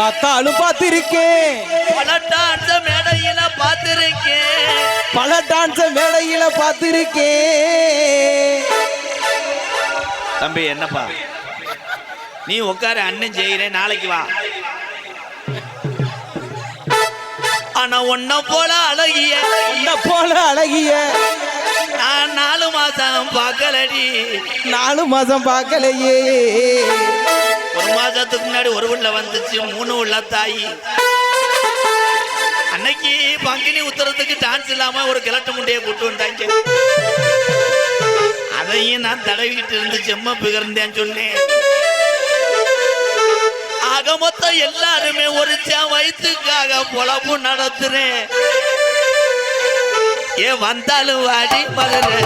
பார்த்தாலும் பார்த்திருக்கேன், பல டான்ஸ் மேடையில பார்த்திருக்கேன், பல டான்ஸ் மேடையில பார்த்திருக்கேன். தம்பி என்னப்பா நீ உட்கார, அண்ணன் செய்கிறேன், நாளைக்கு வா. ஆனா உன்ன போல அழகிய, உன்ன போல அழகிய நான் 4 மாசம் பார்க்கலடி. 4 மாசம் பார்க்கலையே. 1 மாசத்துக்கு முன்னாடி ஒரு உள்ள வந்துச்சு, 3 உள்ள தாயி. அன்னைக்கு பங்கினி உத்தரத்துக்கு டான்ஸ் இல்லாம ஒரு கிழட்டு முண்டையை கூட்டு வந்தாங்க. அதையும் நான் தடவிக்கிட்டு இருந்து செம்ம பிகர்ந்தேன்னு சொன்னேன். ஆக மொத்தம் எல்லாருமே ஒரு வயிற்றுக்காக பொழப்பு நடத்துறேன். ஏன் வந்தாலும் வாடி மதுரை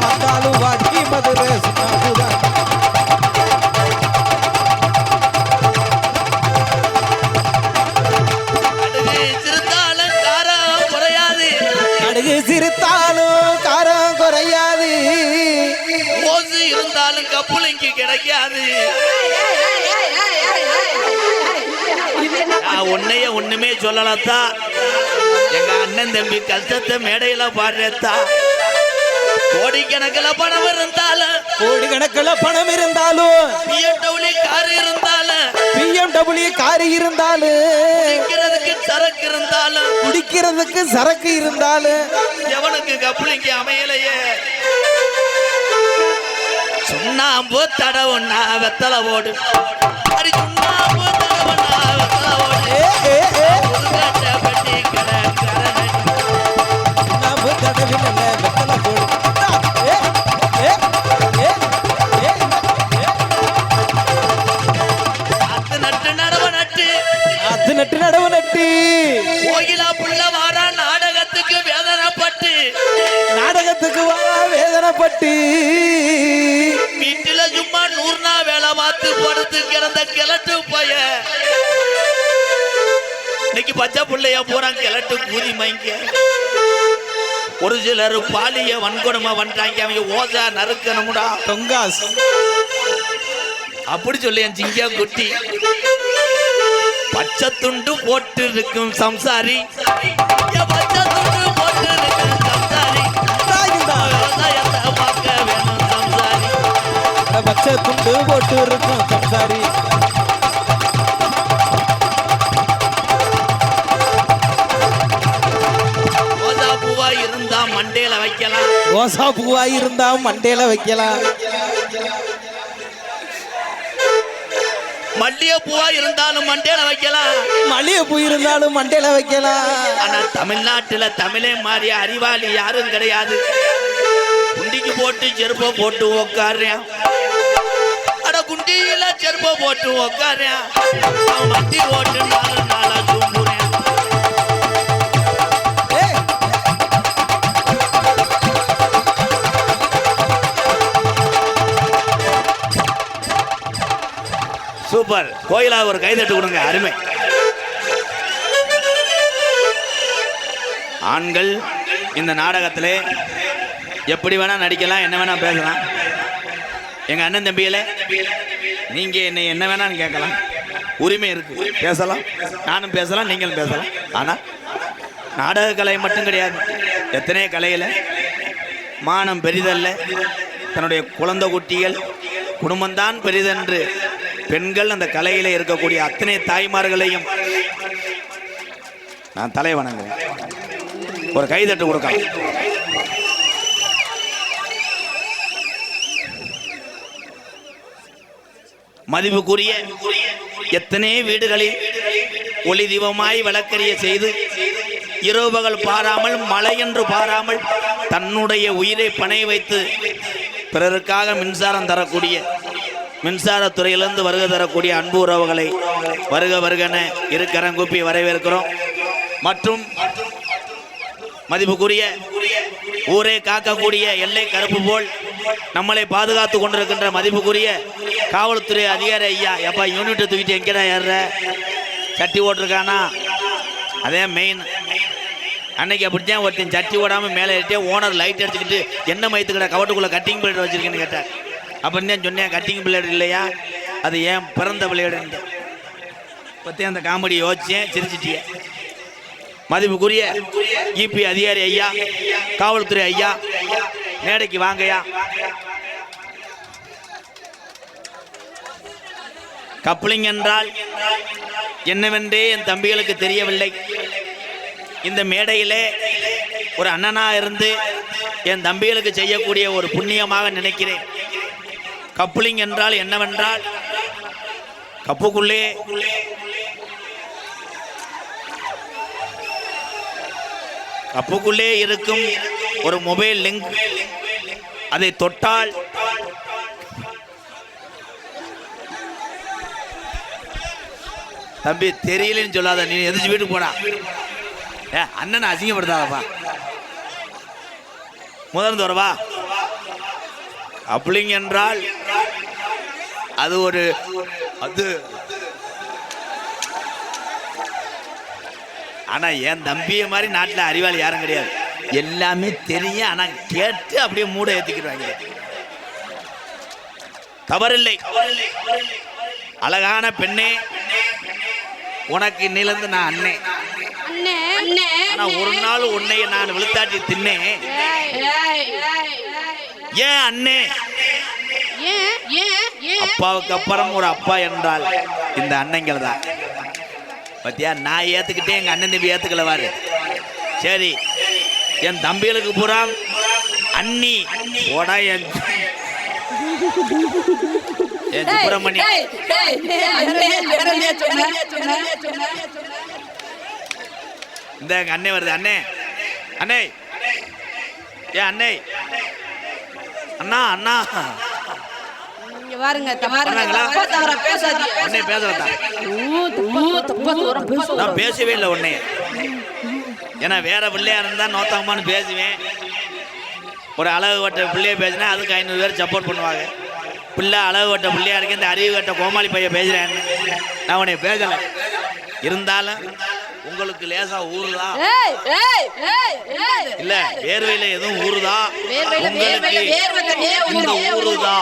வந்தாலும் வாடி மதுரை சிறுத்தாலும் காரம் குறையாது, கடுகு சிறுத்தாலும் காரம் குறையாது, ஓசு இருந்தாலும் கப்புளிங்கு கிடைக்காது. உன்னைய ஒண்ணுமே சொல்லலத்தா, எங்க அண்ணன் தம்பி கஷ்டத்தை மேடையில பாடுறதா. கோடிக்கணக்கில் பணம் இருந்தாலும், கோடிக்கணக்கில் பணம் இருந்தாலும், BMW கார் இருந்தாலும், BMW கார் இருந்தாலும், குடிக்கிறதுக்கு சரக்கு இருந்தாலும், குடிக்கிறதுக்கு சரக்கு இருந்தாலும், எவனுக்கு கப்புளிங்க அமையலையே. சுண்ணாம்பு தடவுன்னா வெத்தலை ஓடு, அடி சுண்ணாம்பு தடவுன்னா வெத்தலை ஓடு. பெட்டி கடை சுண்ணாம்பு தடவில்லை வெத்தலை போடு. அத்து நட்டு நடவு நட்டு, அது நட்டு நடவு நட்டு, கோயிலா புள்ள வாரா நாடகத்துக்கு வேதனைப்பட்டு, நாடகத்துக்கு வா வேதனைப்பட்டு, வீட்டுல சும்மா 100 நாள் வேலை மாத்து படுத்து கிடந்த கிழட்டு போய இன்னைக்கு பச்சை பிள்ளைய போறான் கிழட்டு கூதி மைங்க. ஒரு சிலர் பாலிய வன்கொடுமை பண்றாங்க, அவங்க ஓசா நறுக்கணும்டா தொங்காஸ் அப்படி சொல்லி என் சிங்கா குட்டி. பச்சை துண்டு போட்டு இருக்கும் சம்சாரி, பச்சை துண்டு போட்டு இருக்கும் சம்சாரி, விவசாயத்தை பார்க்க வேணும் சம்சாரி. பச்சை துண்டு போட்டு இருக்கும் சம்சாரி. ரோஜா பூவா இருந்தா மண்டையில வைக்கலாம், ரோசா பூவா இருந்தா மண்டையில வைக்கலாம், மல்லிகை பூவா இருந்தாலும் மண்டையில வைக்கலாம், மல்லிகை பூ இருந்தாலும் மண்டையில வைக்கலாம். ஆனா தமிழ்நாட்டுல தமிழே மாறி அறிவாளி யாரும் கிடையாது. குண்டிக்கு போட்டு செருப்ப போட்டு உக்காடுறேன், அட குண்டியில செருப்ப போட்டு உக்காடுறேன், மத்தி போட்டு 4 நாளா தூங்குறேன். சூப்பர், கோயிலா ஒரு கைதட்டு கொடுங்க, அருமை. ஆண்கள் இந்த நாடகத்திலே எப்படி வேணா நடிக்கலாம், என்ன வேணா பேசலாம். எங்க அண்ணன் தம்பியிலே நீங்க என்ன வேணான்னு கேட்கலாம், உரிமை இருக்கு, பேசலாம், நானும் பேசலாம், நீங்களும் பேசலாம். ஆனா நாடக கலை மட்டும் கிடையாது, எத்தனை கலையில மானம் பெரிதல்ல, தன்னுடைய குழந்தை குட்டிகள் குடும்பம்தான் பெரிதென்று பெண்கள் அந்த கலையில இருக்கக்கூடிய அத்தனை தாய்மார்களையும் நான் தலை வணங்குறேன். ஒரு கைதட்டு கொடுக்கலாம். மதிப்புக்குரிய எத்தனை வீடுகளில் ஒளி தீபமாய் விளக்கரிய செய்து இரவு பகல் பாராமல் மழை என்று பாராமல் தன்னுடைய உயிரை பணை வைத்து பிறருக்காக மின்சாரம் தரக்கூடிய மின்சாரத்துறையிலிருந்து வருகை தரக்கூடிய அன்பு உறவுகளை வருக வருகன இரு கரங்கூப்பி வரவேற்கிறோம். மற்றும் மதிப்புக்குரிய ஊரே காக்கக்கூடிய எல்லை கருப்பு போல் நம்மளை பாதுகாத்து கொண்டிருக்கின்ற மதிப்புக்குரிய காவல்துறை அதிகாரி ஐயா, எப்பா யூனிட்டை தூக்கிட்டு எங்கடா ஏறுற, சட்டி ஓட்டிருக்கானா, அதே மெயின். அன்னைக்கு அப்படித்தான் ஒருத்தன் சட்டி ஓடாமல் மேலே ஏறிட்டே ஓனர் லைட் அடிச்சுக்கிட்டு என்ன மயத்துக்கிட்ட கவட்டுக்குள்ளே கட்டிங் பண்ணிட்டு வச்சிருக்கேன்னு கேட்டார். அப்படின்னு சொன்னேன். கட்டிங் பிளேடு இல்லையா, அது ஏன் பிறந்த பிளேடு பற்றி அந்த காமெடி யோசிச்சேன், சிரிச்சிட்டிய. மதிப்புக்குரிய இபி அதிகாரி ஐயா, காவல்துறை ஐயா, மேடைக்கு வாங்கய்யா. கப்ளிங் என்றால் என்னவென்றே என் தம்பிகளுக்கு தெரியவில்லை. இந்த மேடையிலே ஒரு அண்ணனா இருந்து என் தம்பிகளுக்கு செய்யக்கூடிய ஒரு புண்ணியமாக நினைக்கிறேன். கப்ளிங் என்றால் என்னவென்றால், கப்புக்குள்ளே இருக்கும் ஒரு மொபைல் லிங்க், அதை தொட்டால் தம்பி தெரியலன்னு சொல்லாத, நீ எதிர்த்து வீட்டுக்கு போடா. அண்ணனை அசிங்கப்படுத்தாதப்பா, முதல் தோறவா. கப்ளிங் என்றால் அது ஒரு அது. ஆனா என் தம்பிய மாதிரி நாட்டில் அறிவாளி யாரும் கிடையாது. எல்லாமே தெரியும், ஆனா கேட்டு அப்படியே மூட ஏத்திக்கிறாங்க. தவறில்லை. அழகான பெண்ணே, உனக்கு இன்னிலிருந்து நான் அண்ணே. ஆனா ஒரு நாள் உன்னை நான் விழுத்தாட்டி தின்னேன். ஏன் அண்ணே? அப்பாவுக்கு அப்புறம் ஒரு அப்பா என்றால் இந்த அண்ணங்கள் தான். பத்தியா, நான் ஏத்துக்கிட்டே எங்க அண்ணன் தம்பி ஏத்துக்கலவாரு. சரி, என் தம்பிகளுக்கு பூரா அண்ணி போடா. என் சுப்பிரமணி இந்த எங்க அண்ணே வருது. அண்ணே அண்ணே ஏன் அண்ணே அண்ணா அண்ணா பாருங்க நான் பேசவே இல்லை உன்னை. ஏன்னா வேற பிள்ளையா இருந்தா நோத்தமானு பேசுவேன். ஒரு அளவு வட்ட பிள்ளைய பேசினா அதுக்கு 500 பேர் சப்போர்ட் பண்ணுவாங்க. பிள்ளை அளவு வட்ட பிள்ளையா இருக்கு, இந்த அறிவு வட்ட கோமாளி பையன் பேசுறேன்னு நான் உன்னை பேசல. இருந்தாலும் உங்களுக்கு லேசா ஊறுதா இல்ல, வேர்வையில எதுவும் ஊறுதா? ஊறுதா?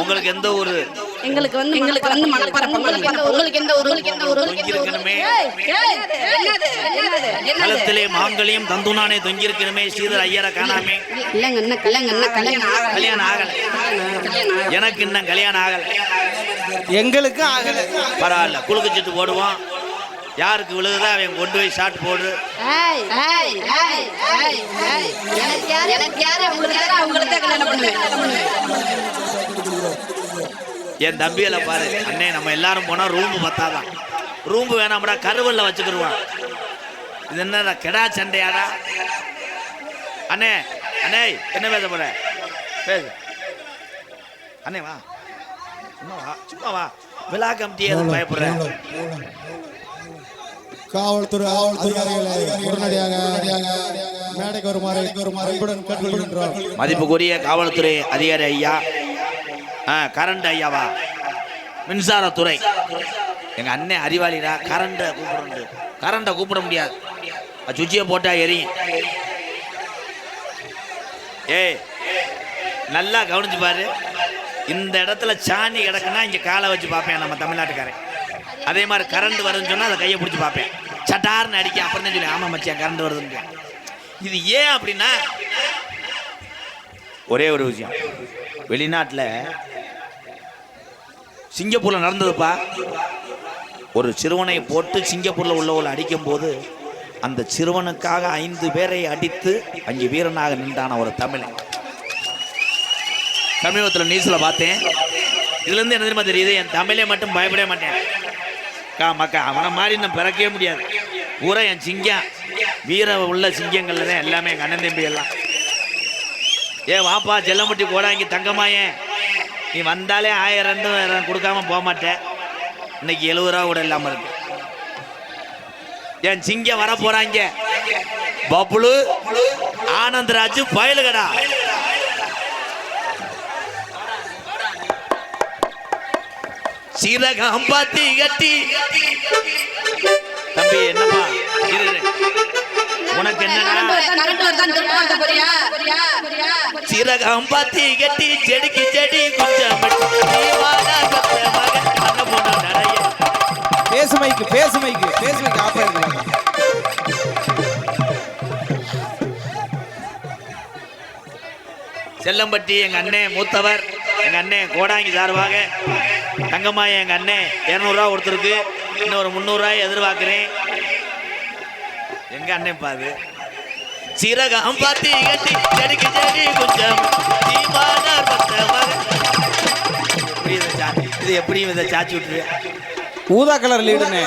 உங்களுக்கு எந்த ஊரு? எங்களுக்கு வந்து களத்திலே மாங்கல்யம் தந்துனானே தொங்கியிருக்கணுமே. ஸ்ரீதர் ஐயரை காணாமே. கல்யாணம் ஆகல. எனக்கு இன்னும் கல்யாணம் ஆகல. எங்களுக்கு ஆகல. பரவாயில்ல, குலுக்குச்சிட்டு போடுவோம். யாருக்கு விழுகுதோ அவன் கொண்டு போய் ஷாட் போடு. என் தம்பியில பாரு அண்ணே, நம்ம எல்லாரும் போனா ரூம் பத்தாதான். ரூம் வேணாம்டா, கருவல்ல வச்சுக்கிடுவான். இது என்ன கெடா சண்டையாடா? அண்ணே அண்ணே என்ன பேச போற? பேசு அண்ணே, வா சும்மா வா, சும்மா வா. விழா கமிட்டி எதுவும் பயப்படுற? காவல்துறை உடனடியாக மேடைக்கு வருமாறு கேட்டுக்கொள்கின்றோம். மதிப்புக்குரிய காவல்துறை அதிகாரி ஐயா, கரண்ட் ஐயாவா, மின்சாரத்துறை. எங்க அண்ணன் அறிவாளிடா, கரண்ட கூப்பிட. கரண்ட கூப்பிட முடியாது, சுவிட்சியை போட்டா எரியும். ஏய் நல்லா கவனிச்சு பாரு. இந்த இடத்துல சாணி கிடக்குன்னா இங்க காலை வச்சு பார்ப்பேன் நம்ம தமிழ்நாட்டுக்காரன். அதே மாதிரி கரண்ட் வருதுன்னு சொன்னா அதை கையை பிடிச்சி பார்ப்பேன். சட்டார்னு அடிக்க. அப்புறம் தான் சொல்லி ஆமா மச்சான் கரண்ட் வருதுன்னு. இது ஏன் அப்படின்னா, ஒரே ஒரு விஷயம். வெளிநாட்டில் சிங்கப்பூர்ல நடந்ததுப்பா. ஒரு சிறுவனை போட்டு சிங்கப்பூர்ல உள்ளவங்களை அடிக்கும் போது அந்த சிறுவனுக்காக 5 பேரை அடித்து அங்கே வீரனாக நின்றான ஒரு தமிழன். சமீபத்தில் நியூஸ்ல பார்த்தேன். இதுல இருந்து என்ன தெரியுமா தெரியுது? என் தமிழை மட்டும் பயப்படவே மாட்டேன். மக்கா அவனை மாதிரி நான் பிறக்கவே முடியாது. பூரா என் சிங்கம், வீர உள்ள சிங்கங்கள்ல தான் எல்லாமே. எங்கள் அண்ணன் தம்பி எல்லாம். வாப்பா செல்லமுட்டி கோடாங்கி தங்கமாயன், நீ வந்தாலே 1000-2000 கொடுக்காம போக மாட்டேன். இன்னைக்கு 70 ரூபா கூட இல்லாம இருக்கு. என் சிங்கம் வர போறாங்க. பப்ளு ஆனந்தராஜ் பயலுகடா. சீரகம் பாத்தி கட்டி தம்பி என்னப்பா இரு உனக்கு என்னடா சீரகம் பாத்தி கட்டி செடிக்கு செடி கொஞ்சம் பேசு மைக்கு ஆஃப் ஆயிருக்கு. செல்லம்பட்டி எங்க அண்ணே மூத்தவர், எங்க அண்ணே கோடாங்கி சார்பாக தங்கம்மாய் எங்க அண்ணே 200 ரூபா கொடுத்துருக்கு. இன்னொரு 300 ரூபாய் எதிர்பார்க்கிறேன். எங்க அண்ணே பாது சீரகம் பாத்தி கட்டி செடிக்கு செடி கொஞ்சம் இது எப்படி இதை சாச்சி விட்டுரு. ஊதா கலர் லீடுன்னு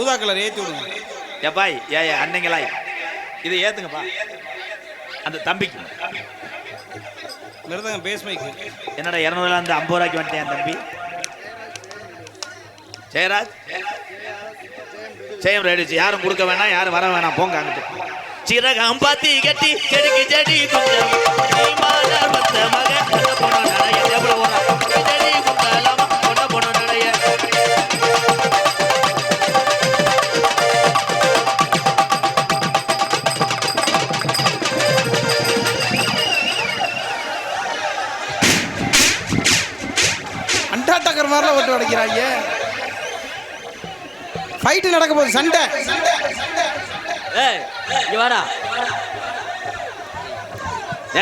ஊதா கலர் ஏற்றி விடுங்க. ஏப்பாய் அன்னைங்களாய் இதை ஏத்துங்கப்பா. அந்த தம்பிக்கு மிருதங்க பேஸ் மைக்கு என்னடா 200 அந்த 50 ரூபாய்க்கு வந்துட்டேன் தம்பி. ஜெயராஜ் ஜெயம் ரெடி, யாரும் கொடுக்க வேணாம், யாரும் வர வேணாம், போங்க அங்கிட்டு. சீரகம் பாத்தி கட்டி செடிக்கு செடி கொஞ்சம் அண்டாட்டக்கர் மாதிரிலாம் ஓட்டு அடைக்கிறாங்க. ஃபைட்டு நடக்க போகுது, சண்டை. இங்க வாடா.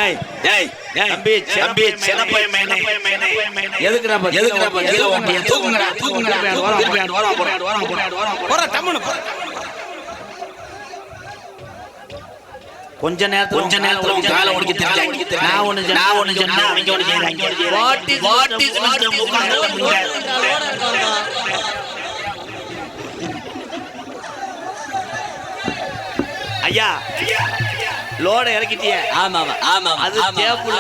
ஏய் ஏய் தம்பி தம்பி சின்னப்பைய மேனே எதுக்குடா கீழ ஓட்டிய தூக்குங்கடா போற டம்முன போற. கொஞ்ச நேரத்துல கால ஒடிக்க தெரிஞ்சா நான் ஒன்னு சொன்னா அவங்க ஒன்னு செய்றாங்க. வாட் இஸ் மிஸ்டர் முகாந்த ஐயா லோட இறக்கிட்டியே. ஆமா ஆமா அது தேப்புல.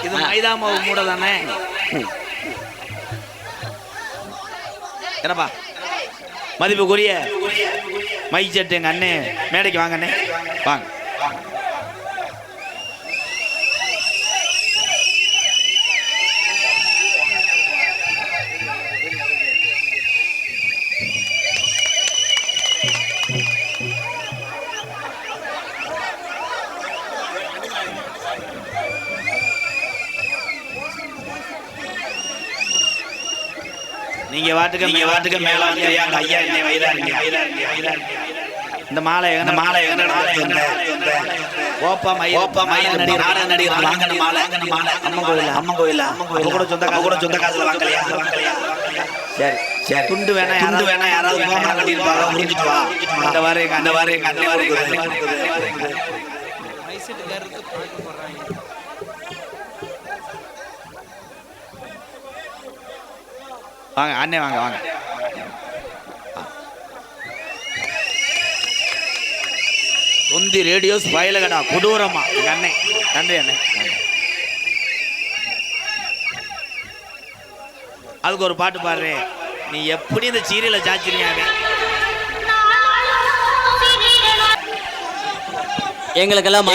இது மைதா மாவு மூட தானே. என்னப்பா மதிப்புக்குரிய மைக் செட் எங்க அண்ணே மேடைக்கு வாங்க அண்ணே வாங்க. நீங்க வாட்டுக்கு மேல வந்து ஐயா என்னை வைராங்க. இந்த மாலை ஓப்பா மயில் நடிகர் வாங்கின மாலை அம்மன் கோயில கூட சொந்த காசுல வாங்கலையா? சரி துண்டு வேணா யாராவது கட்டிருப்பாங்க, முடிஞ்சிட்டு வா. அந்த வாரம் எங்க அண்ணன் வாங்க அண்ணே வாங்க. தொந்தி ரேடியோஸ் பயலகடா கொடூரமா எங்க அண்ணே. நன்றி அண்ணே. அதுக்கு ஒரு பாட்டு பாடுறே. நீ எப்படி இந்த சீரியலை சாச்சிருக்காங்க? எங்களுக்கெல்லாம்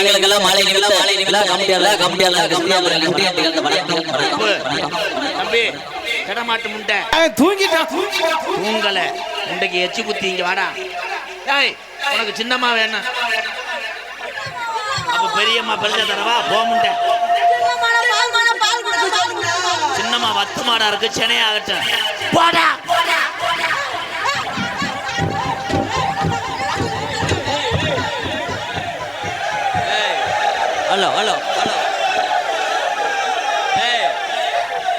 தம்பி கடமாட்டு முண்டை தூங்கல முண்டைக்கு எச்சி குத்தி இங்க வாடா. ஏய் உனக்கு சின்னம்மா வேணும், அப்ப பெரியம்மா பெருசா தரவா போ முண்டை. சின்னம்மா வத்து மாடா இருக்கு, சென்னையாகட்டும் போடா. ஹலோ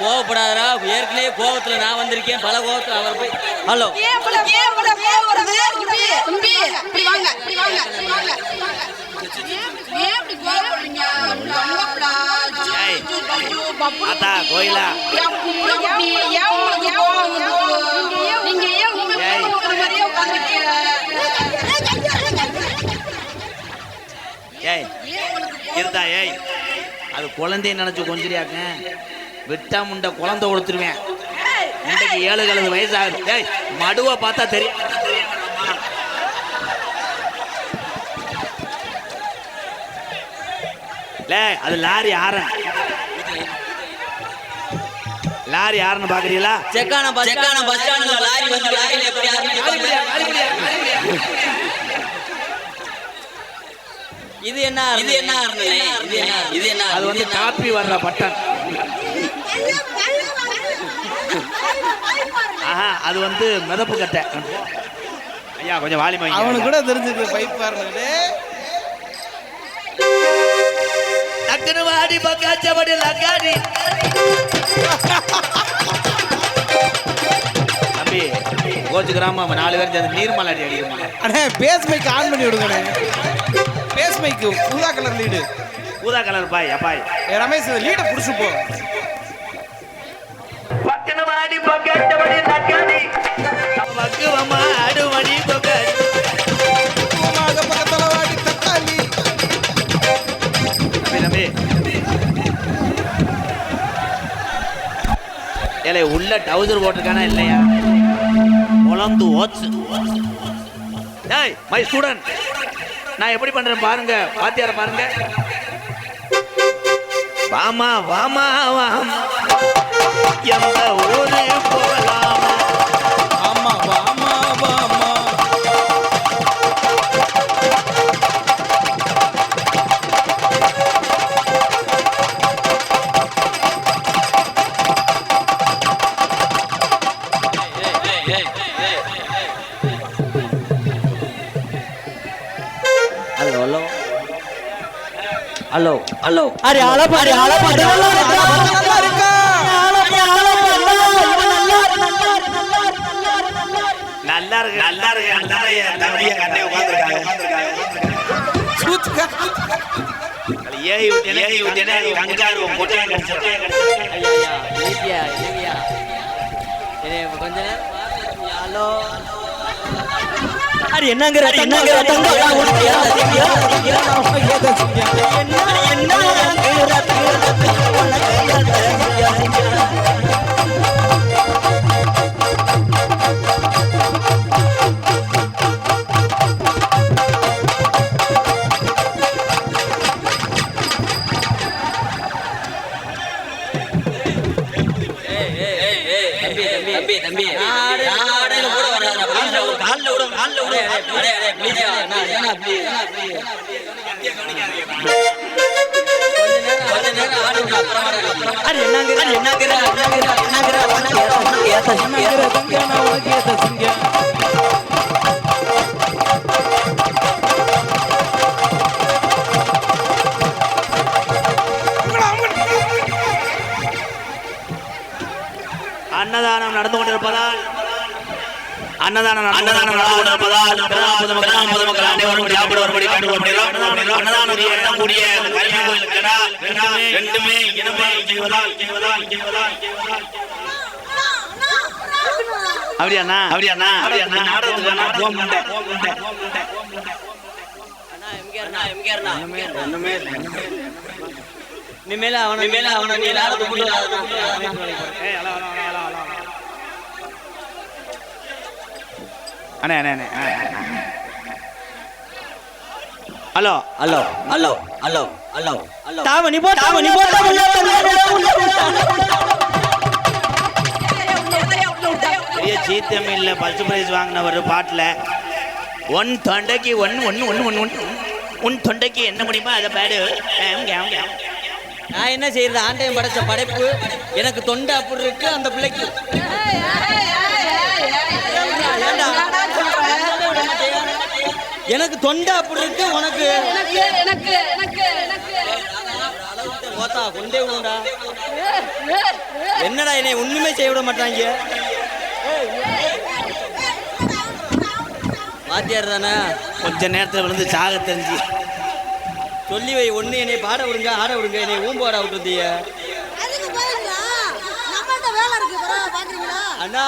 கோவப்படாதரா, ஏற்கனவே கோவத்துல நான் வந்திருக்கேன், பல கோவத்துல அவர் போய் ஹலோ அத்தா கோயிலா ஏய் இருந்தா ஏய் அது குழந்தைய நினைச்சு கொஞ்சிரியாக்க விட்டா முண்டை குழந்தை கொடுத்துருவேன். முண்டைக்கு 7 வயசு ஆகுது. ஏய் மடுவை பார்த்தா தெரியும். அது லாரி ஆற லாரி யாருன்னு பாக்குறீங்களா? செக்கான பஸ் ஸ்டாண்ட்ல லாரி வந்து லாரியில எப்படி இது என்ன அது வந்து காப்பி வர்ற பட்டன். ஆஹா, அது வந்து மிதப்பு கட்டை. ஐயா கொஞ்சம் வாலிமா. அவனுக்கு கூட தெரிஞ்சது பைப் பாருங்க. டக்குனு வாடி பக்காச்சபடி லக்காடி. தம்பி கோச்சுக்கிறாம 4 பேர் சேர்ந்து நீர்மலாடி அடிக்கணும். அண்ணே பேஸ் மைக் ஆன் பண்ணி விடுங்கண்ணே. பேஸ் மைக் ஊதா கலர் லீடு. ஊதா கலர் பாய் அப்பாய். ரமேஷ் லீடை புடிச்சு போ. பக்கன வாடி பக்காச்சபடி லக்காடி. பக்குவமா அடுமணி தொக்காடி. பக்கத்துல வாடி தக்காளி. தம்பி ஏலே உள்ள டவுசர் போட்டிருக்கானா இல்லையா? உலந்து ஓச்சு. டேய் மை ஸ்டூடண்ட், நான் எப்படி பண்றேன் பாருங்க. வாத்தியார பாருங்க. வாமா வாமா வாமா எந்த ஊரு போகலாமா? ஆமா வாமா வாமா. ஹலோ அரே ஆளப்பாடி நல்லா இருக்கா? நல்லா இருக்கு. தம்பியா கண்ணே உட்கார்ந்திருக்காங்க. சூத்துக்கா. ஏய் விட்டேனே கங்காரு போட்டே கடிச்சு. ஐயா கொஞ்ச நேரம் ஹலோ அரே என்னங்கற தங்க தம்பி கூட வராத கால்ல விடு அன்னதானம் நடந்து கொண்டிருப்பதால் அன்னதானம் நடப்பதால் பொதுமக்கள் அனைவரும் சாப்பிட வரும்படி கேட்டுக்கொள்கிறோம். அன்னதானம் எண்ணக்கூடிய கல்வி கோயில் ரெண்டுமே இனமே செய்வதால் அப்படியாண்ணா நாடகத்துக்கு போக மாட்டேன். இனிமேல அவனை நீ நாடகத்துக்கு அண்ணே ஹலோ தாவணி போ பெரிய சீத்தமில்ல ஃபர்ஸ்ட் பிரைஸ் வாங்கின ஒரு பாட்டில் ஒன் தொண்டைக்கு உன் தொண்டைக்கு என்ன முடியுமா அதை பாடு. நான் என்ன செய்யறது? ஆண்டையும் படைச்ச படைப்பு எனக்கு தொண்டை அப்படி இருக்கு. அந்த பிள்ளைக்கு எனக்கு தொண்டை அப்படி இருக்கு. உனக்கு கொண்டே விடுடா. என்னடா என்னை ஒண்ணுமே செய்ய விட மாட்டாங்க. வாத்தியார் தானே கொஞ்ச நேரத்தில் விழுந்து சாக தெரிஞ்சு சொல்லி வை. ஒண்ணு என்னை பாட விடுங்க, ஆட விடுங்க. என்னை ஊம்போட விட்டுருந்தீங்க அண்ணா.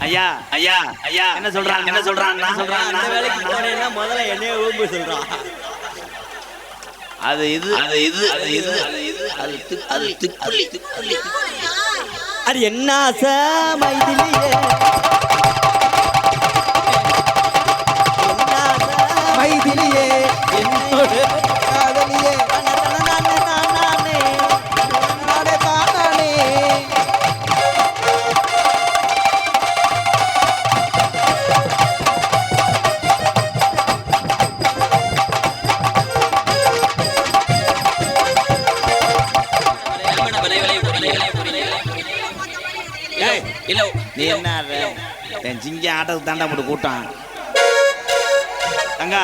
ஐயா என்ன சொல்றாங்க அந்த வேலைக்கு போனேன்னா முதல்ல என்னைய ஊம்பு சொல்றான். அது என்ன ஆசை மைதிலியே என்னோட காதலியே நீ என்ன ஆடுற? என் சிங்க ஆட்டத்துக்கு தாண்டா போட்டு கூட்டம். தங்கா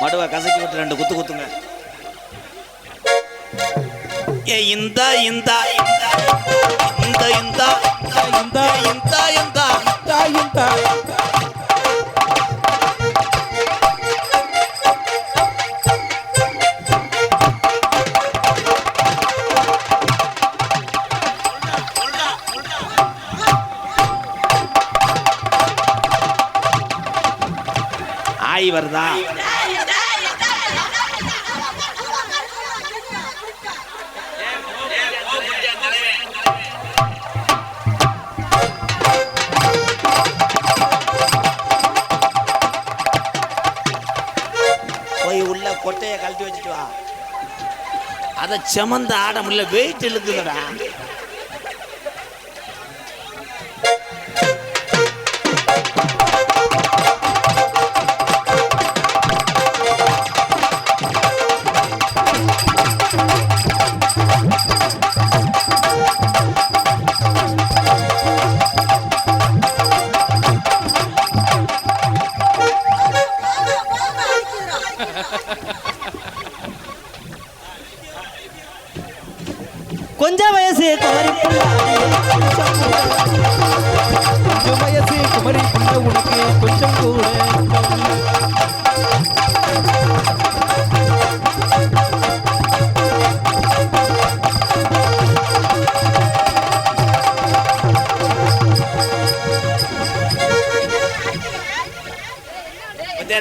மடுவை கசக்கி விட்டு 2 குத்து குத்துங்க. ஏ இந்த இந்த இந்த இந்த இந்த இந்த இந்த ஆய் வருதா? போய் உள்ள கொட்டையை கழட்டி வச்சுட்டு வா. அதை செமந்த ஆட முடியல, வெயிட் இழுக்குதுடா. கொஞ்சம் வயசு குமரி புள்ள உனக்கு கொஞ்சம் கூட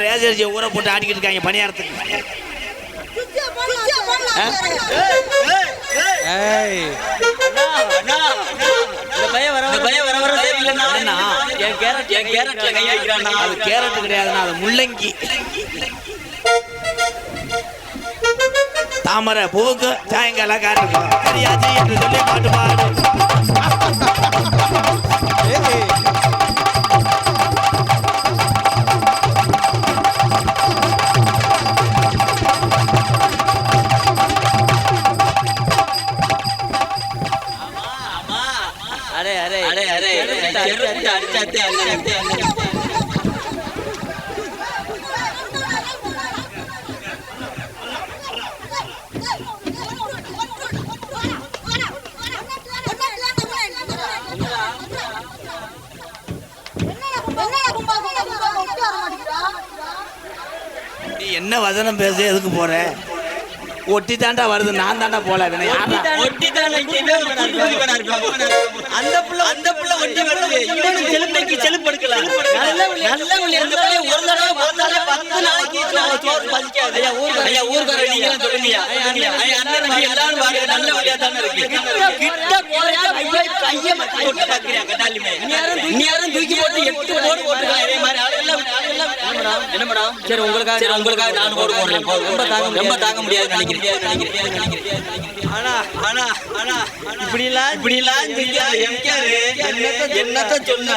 ரேசர்ஜி ஊரை போட்டு ஆடிக்கிட்டு இருக்காங்க பணியாரத்துக்கு. அது கேரட் கிடையாதுன்னா அது முள்ளங்கி. தாமரை பூவுக்கு சாயங்காலம் காட்டுக்கு சரியாச்சு என்று சொல்லி பாட்டு பாடு. நீ என்ன வசனம் பேச எதுக்கு போற? ஒட்டி தாண்டா வருது, நான் தாண்டா போல. அந்த புள்ள ஒட்டி வருது. இவனுக்கு செலுப்பைக்கு செலுப்படுக்கலாம். நல்ல உள்ளி அந்த புள்ள ஒரு தடவை பார்த்தாலே 10 நாளைக்கு சோறு பசிக்காது. ஐயா ஊர்கார நீங்க சொல்லுங்க. அண்ணன் நீங்க எல்லாரும் பாருங்க, நல்ல உள்ளியா தானே இருக்கு. கிட்ட போறியா கைய மட்டி போட்டு பாக்குறியா? கட்டாலிமே நீ யாரும் தூக்கி போட்டு 8 போடு போட்டுக்கலாம். இதே மாதிரி ஆளெல்லாம் என்ன மேடம்? சரி உங்களுக்காக நான் போடு போடுறேன். ரொம்ப தாங்க முடியாது நினைக்கிறேன். என்னத்த சொன்ன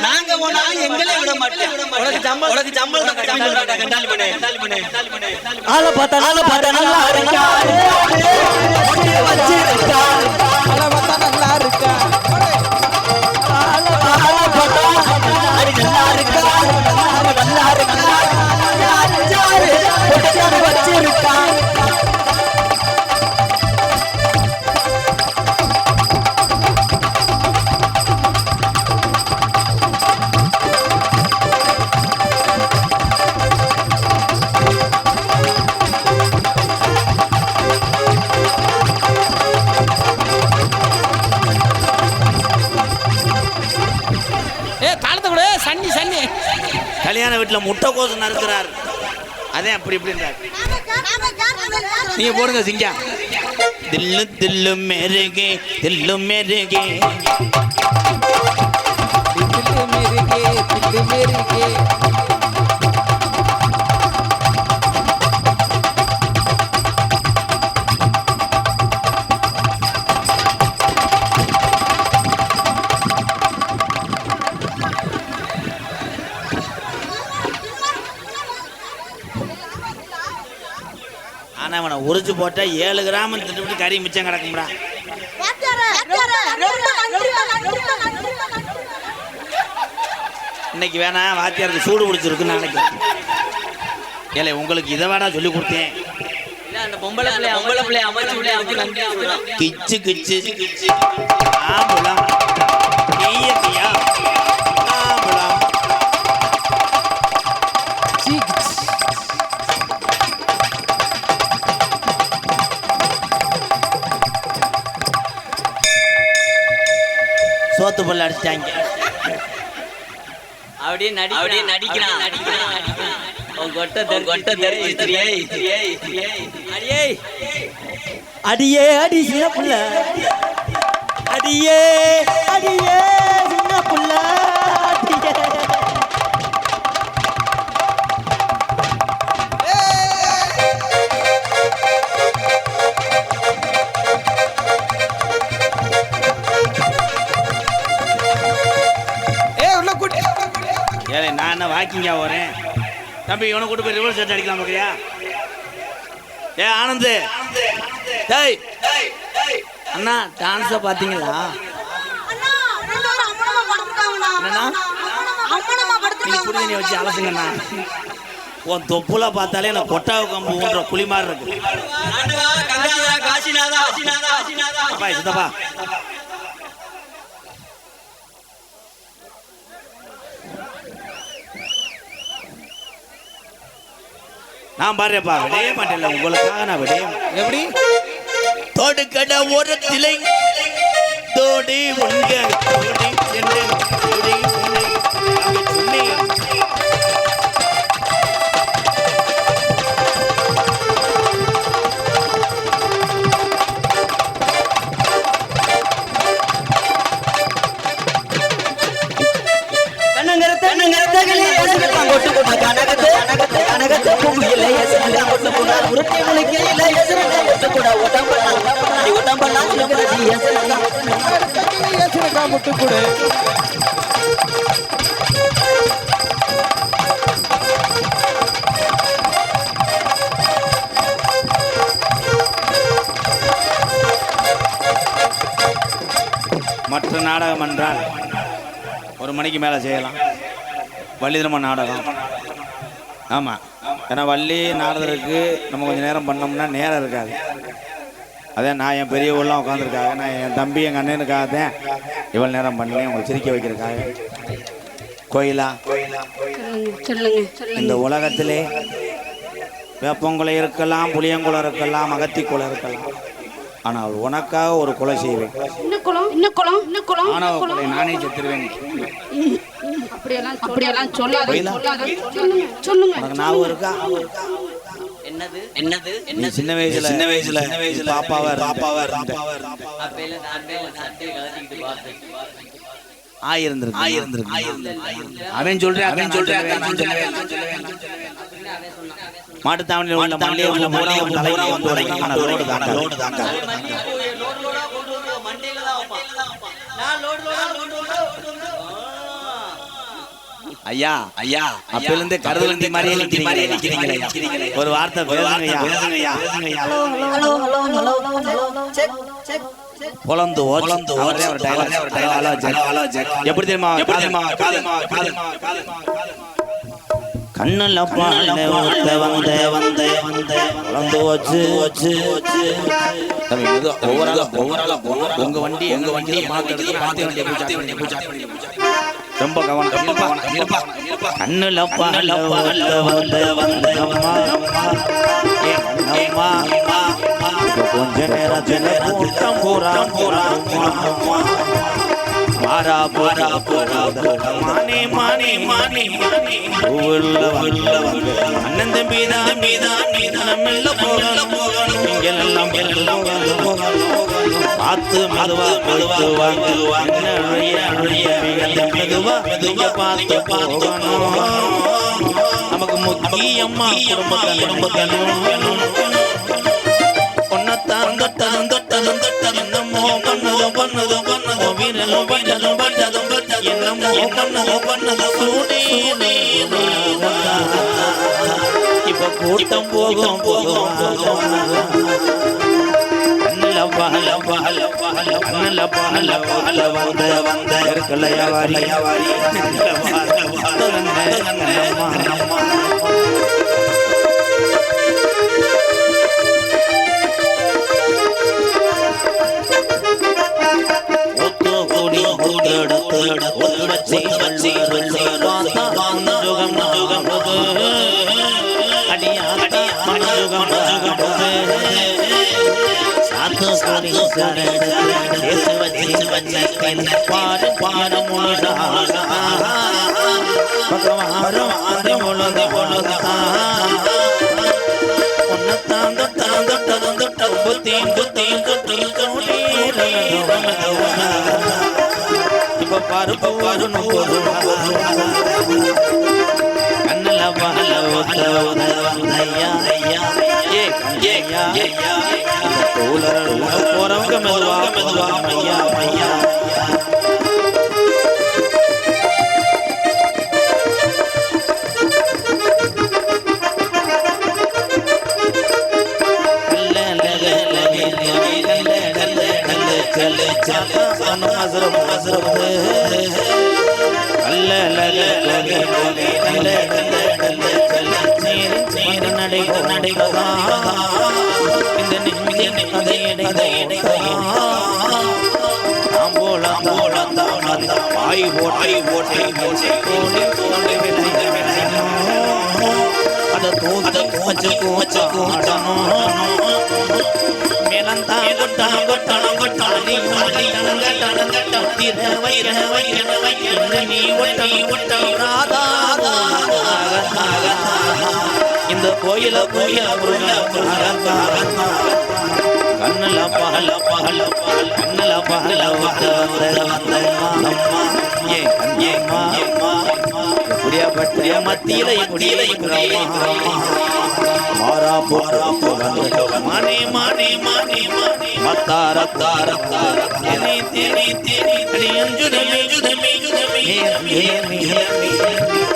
நாங்க எங்களே விட மாட்டேன். உனக்கு சம்பளம் கண்டாலி பண்ணு. ஆளை பார்த்தா நல்லா இருக்கா, நல்லா இருக்கா, கல்யாண வீட்டில் முட்டைக்கோசு நறுக்கிறார். அதே அப்படி இப்படின்றார். நீங்க போடுங்க சிங்கா. தில்லு தில்லு மேருகே தில்லு மேருகே ஆனா ஆனா அவனை உரிச்சு போட்டா 7 கிராம் திட்டு கறி மிச்சம் கிடக்கும்டா. இன்னைக்கு வேணா வாத்தியாருக்கு சூடு பிடிச்சிருக்குன்னு நினைக்கிறேன். ஏலே உங்களுக்கு இதை வேணா சொல்லி கொடுத்தேன். அந்த பொம்பளை பிள்ளை அமைச்சு விட அதுக்கு நன்றி சொல்றான். கிச்சு கிச்சு ஆம்புலம் கையக்கியா ஆம்புலம் சோத்து பல்ல அடிச்சிட்டாங்க. அப்படியே நடிக்கிறான். அடியே அடி சின்ன புள்ள, அடியே அடியே சின்ன புள்ள, அடியே. ஏலே நான் என்ன வாக்கிங்கா வரேன் தம்பி, இவனை கூட்டு போய் ரிவர்ஸ் அடிக்கலாம் பார்க்குறியா? ஏ ஆனந்த், டேய் அண்ணா டான்ஸை பார்த்தீங்களா? என்னண்ணா நீ புரிஞ்சு வச்சு அலசுங்கண்ணா. உன் தொப்புல பார்த்தாலே எனக்கு கொட்டாவு கம்பு ஊன்ற குழி மாதிரி இருக்கு. அப்பா சித்தப்பா நான் பாருப்பா விடைய மாட்டேன் உங்களுக்காக நான் விடைய. எப்படி தோடு கடை ஓரத்திலே தோடி உண்க தோடி என்று தோடி உன்னை அங்கு சொன்னே. முட்டுக்கூடு மற்ற நாடகம் என்றால் 1 மணிக்கு மேலே செய்யலாம். வள்ளி திரும்ப நாடகம். ஆமாம், ஏன்னா வள்ளி நாடகத்துக்கு நம்ம கொஞ்சம் நேரம் பண்ணோம்னா நேரம் இருக்காது. அதே நான் என் பெரியவெல்லாம் உட்காந்துருக்காங்க, நான் என் தம்பி எங்கள் அண்ணனுக்காக தான் இவ்வளோ நேரம் பண்ணலேன், உங்களை சிரிக்க வைக்கிறதுக்காக. கோயிலா இந்த உலகத்திலே வேப்பங்குலை இருக்கலாம், புளியங்குளம் இருக்கலாம், அகத்திக்குளம் இருக்கலாம், ஆனால் உனக்காக ஒரு கொலை செய்வேன். ஆணவ கொலை நானே செத்துருவேன். அப்படியெல்லாம் சொல்லுங்க. உனக்கு ஞாபகம் இருக்கா? என்னது நீ சின்ன வயசுல பாப்பாவா ஆயிருந்திருக்கு. அவன் சொல்றேன் மாட்டுத்தாவணியில் உள்ள மல்லிகை ஐயா அப்பிலிருந்து கருதுவண்டி மாதிரியே நிக்கிறீங்களே, ஒரு வார்த்தை பேசுங்கய்யா. பொலந்து எப்படி தெரியுமா? கண்ணுல வந்து வச்சு உங்க வண்டி ரொம்ப கவனம். கண்ணுல கொஞ்ச நேரத்தில் கூட்டம் பூரா மாறா போறா மானே மானே மானே அண்ணன் தம்பிதான் மெல்ல போகணும், எல்லாம் பார்த்து மெதுவா போயிட்டு வாங்க, மெதுவா பார்த்து போகணும். நமக்கு முக்கியம்மா குடும்பத்தனும் ஒன்னத்தான் தொட்டதும் என்னமோ பண்ணதும் வீரலும் என்னமோ பண்ணதும் சூடே இப்ப கூட்டம் போகும் போகும் வந்த இருக்கலையா வாரி இப்ப பருப்பு வரணும் கண்ணல பால போறவங்க மெதுவா மெதுவா மையா மையா இந்த கோயில கோயில கண்ணல பகல பகல கண்ணல பகல எப்படியாப்பட்ட மத்தியில மாறா போறா மானே மானே மானே மானே மத்தார தார தார தேனி தேனி தேனி அடியஞ்சுதமே ஜுதமே ஜுதமே ஹே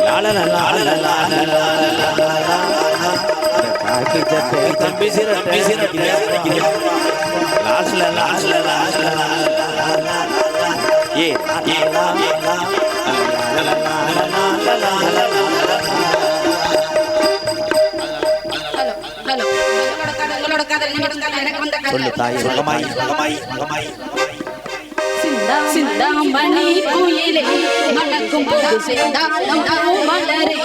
லால லால லால லால காக்கி சட்டை தம்பி சிர லாஸ்ல லாஸ்ல லாஸ்ல ஏ ஏ லா லா சொல்லு தாய் மகமாய் மகமாய் மகமாய் சிந்தாமணி குயிலே மணக்கும் போது சேர்ந்தாலும் மலரே